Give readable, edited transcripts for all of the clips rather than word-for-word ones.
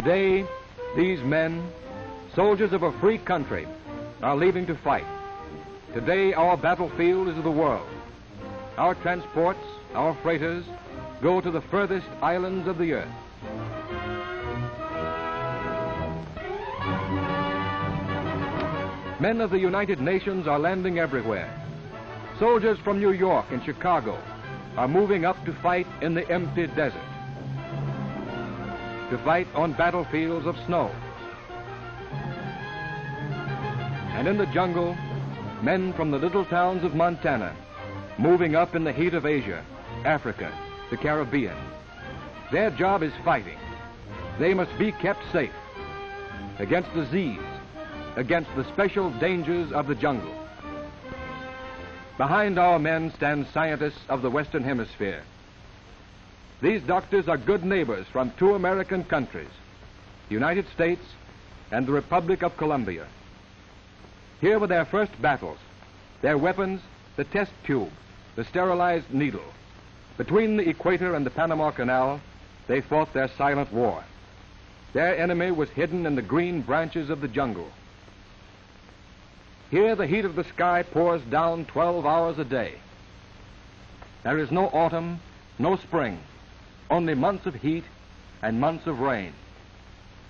Today, these men, soldiers of a free country, are leaving to fight. Today, our battlefield is the world. Our transports, our freighters, go to the furthest islands of the earth. Men of the United Nations are landing everywhere. Soldiers from New York and Chicago are moving up to fight in the empty desert, to fight on battlefields of snow. And in the jungle, men from the little towns of Montana, moving up in the heat of Asia, Africa, the Caribbean. Their job is fighting. They must be kept safe against disease, against the special dangers of the jungle. Behind our men stand scientists of the Western Hemisphere. These doctors are good neighbors from two American countries, the United States and the Republic of Colombia. Here were their first battles, their weapons, the test tube, the sterilized needle. Between the equator and the Panama Canal, they fought their silent war. Their enemy was hidden in the green branches of the jungle. Here the heat of the sky pours down 12 hours a day. There is no autumn, no spring, only months of heat and months of rain.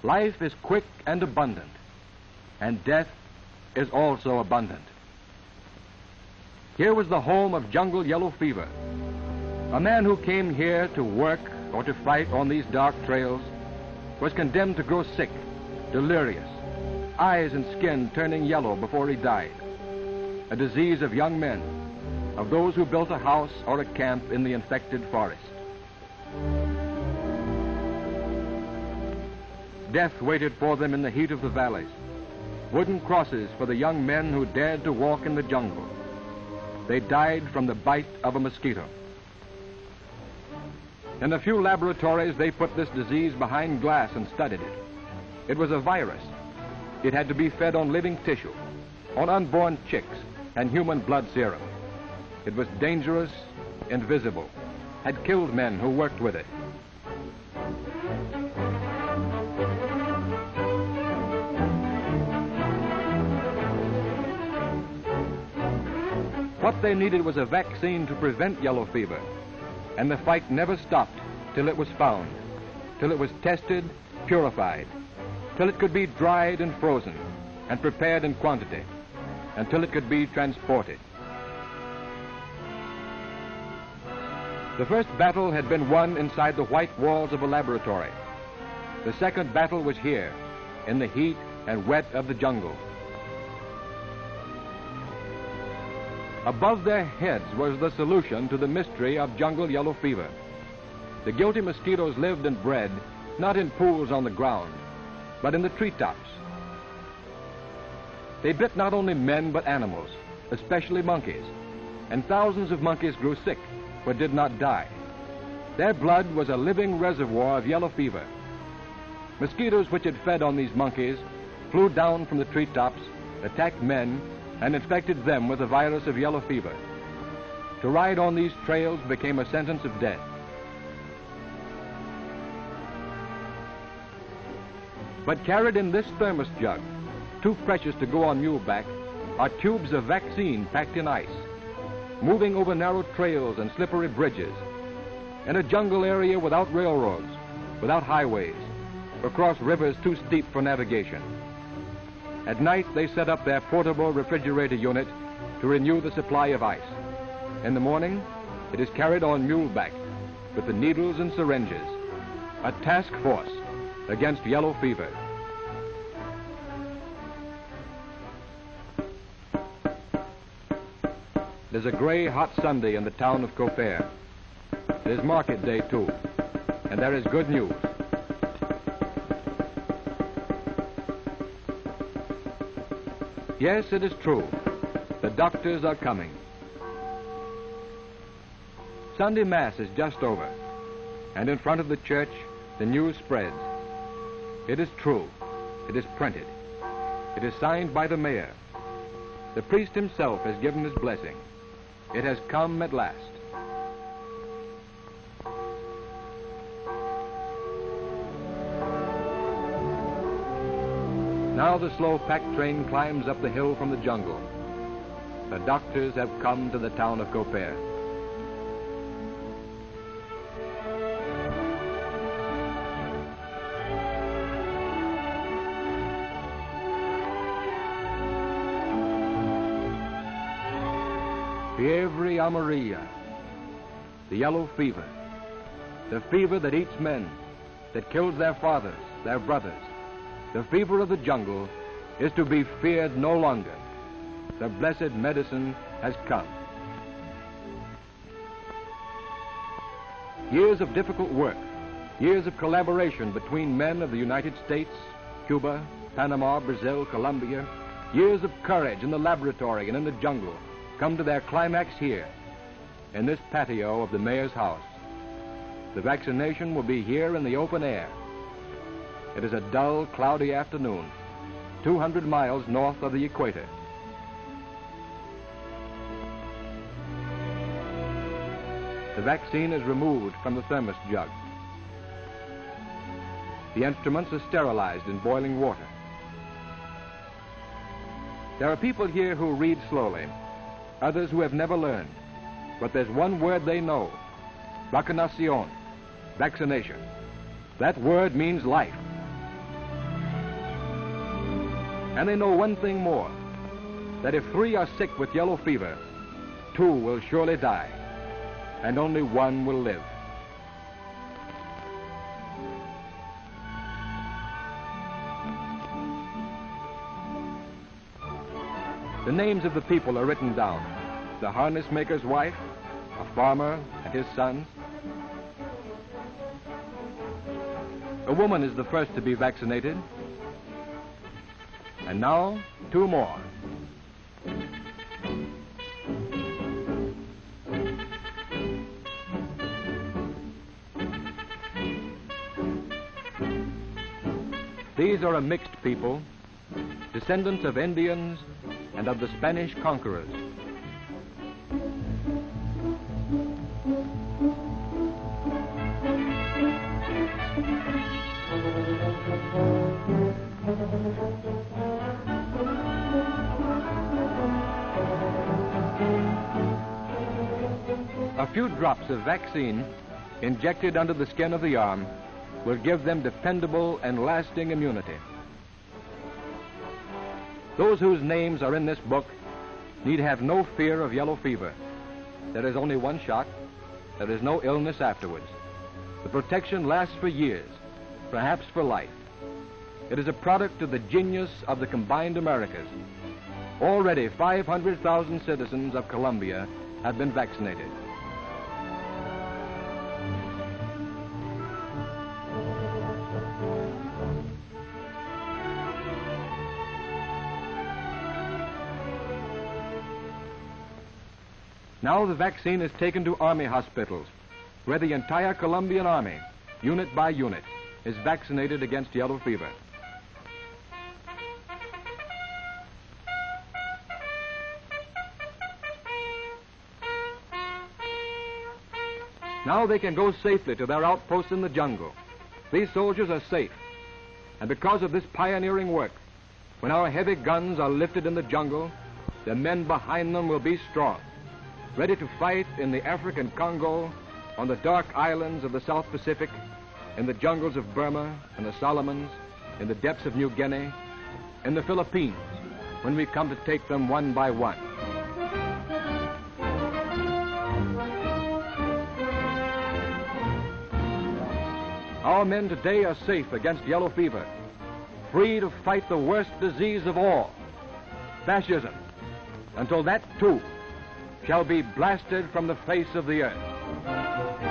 Life is quick and abundant, and death is also abundant. Here was the home of jungle yellow fever. A man who came here to work or to fight on these dark trails was condemned to grow sick, delirious, eyes and skin turning yellow before he died. A disease of young men, of those who built a house or a camp in the infected forest. Death waited for them in the heat of the valleys. Wooden crosses for the young men who dared to walk in the jungle. They died from the bite of a mosquito. In a few laboratories, they put this disease behind glass and studied it. It was a virus. It had to be fed on living tissue, on unborn chicks and human blood serum. It was dangerous, invisible, had killed men who worked with it. What they needed was a vaccine to prevent yellow fever, and the fight never stopped till it was found, till it was tested, purified, till it could be dried and frozen and prepared in quantity, until it could be transported. The first battle had been won inside the white walls of a laboratory. The second battle was here, in the heat and wet of the jungle. Above their heads was the solution to the mystery of jungle yellow fever. The guilty mosquitoes lived and bred not in pools on the ground, but in the treetops. They bit not only men but animals, especially monkeys, and thousands of monkeys grew sick but did not die. Their blood was a living reservoir of yellow fever. Mosquitoes which had fed on these monkeys flew down from the treetops, attacked men, and infected them with the virus of yellow fever. To ride on these trails became a sentence of death. But carried in this thermos jug, too precious to go on muleback, are tubes of vaccine packed in ice, moving over narrow trails and slippery bridges, in a jungle area without railroads, without highways, across rivers too steep for navigation. At night, they set up their portable refrigerator unit to renew the supply of ice. In the morning, it is carried on muleback with the needles and syringes, a task force against yellow fever. It is a gray, hot Sunday in the town of Cofair. It is market day, too, and there is good news. Yes, it is true. The doctors are coming. Sunday Mass is just over, and in front of the church, the news spreads. It is true. It is printed. It is signed by the mayor. The priest himself has given his blessing. It has come at last. Now the slow pack train climbs up the hill from the jungle. The doctors have come to the town of Copaire. Fievre amarilla, the yellow fever, the fever that eats men, that kills their fathers, their brothers. The fever of the jungle is to be feared no longer. The blessed medicine has come. Years of difficult work, years of collaboration between men of the United States, Cuba, Panama, Brazil, Colombia, years of courage in the laboratory and in the jungle come to their climax here, in this patio of the mayor's house. The vaccination will be here in the open air. It is a dull, cloudy afternoon, 200 miles north of the equator. The vaccine is removed from the thermos jug. The instruments are sterilized in boiling water. There are people here who read slowly, others who have never learned, but there's one word they know: vacunación, vaccination. That word means life. And they know one thing more, that if 3 are sick with yellow fever, 2 will surely die, and only 1 will live. The names of the people are written down: the harness maker's wife, a farmer and his sons. A woman is the first to be vaccinated. And now, 2 more. These are a mixed people, descendants of Indians and of the Spanish conquerors. A few drops of vaccine injected under the skin of the arm will give them dependable and lasting immunity. Those whose names are in this book need have no fear of yellow fever. There is only 1 shot. There is no illness afterwards. The protection lasts for years, perhaps for life. It is a product of the genius of the combined Americas. Already 500,000 citizens of Colombia have been vaccinated. Now the vaccine is taken to army hospitals, where the entire Colombian army, unit by unit, is vaccinated against yellow fever. Now they can go safely to their outposts in the jungle. These soldiers are safe. And because of this pioneering work, when our heavy guns are lifted in the jungle, the men behind them will be strong, ready to fight in the African Congo, on the dark islands of the South Pacific, in the jungles of Burma and the Solomons, in the depths of New Guinea, in the Philippines, when we come to take them one by one. Our men today are safe against yellow fever, free to fight the worst disease of all, fascism, until that too shall be blasted from the face of the earth.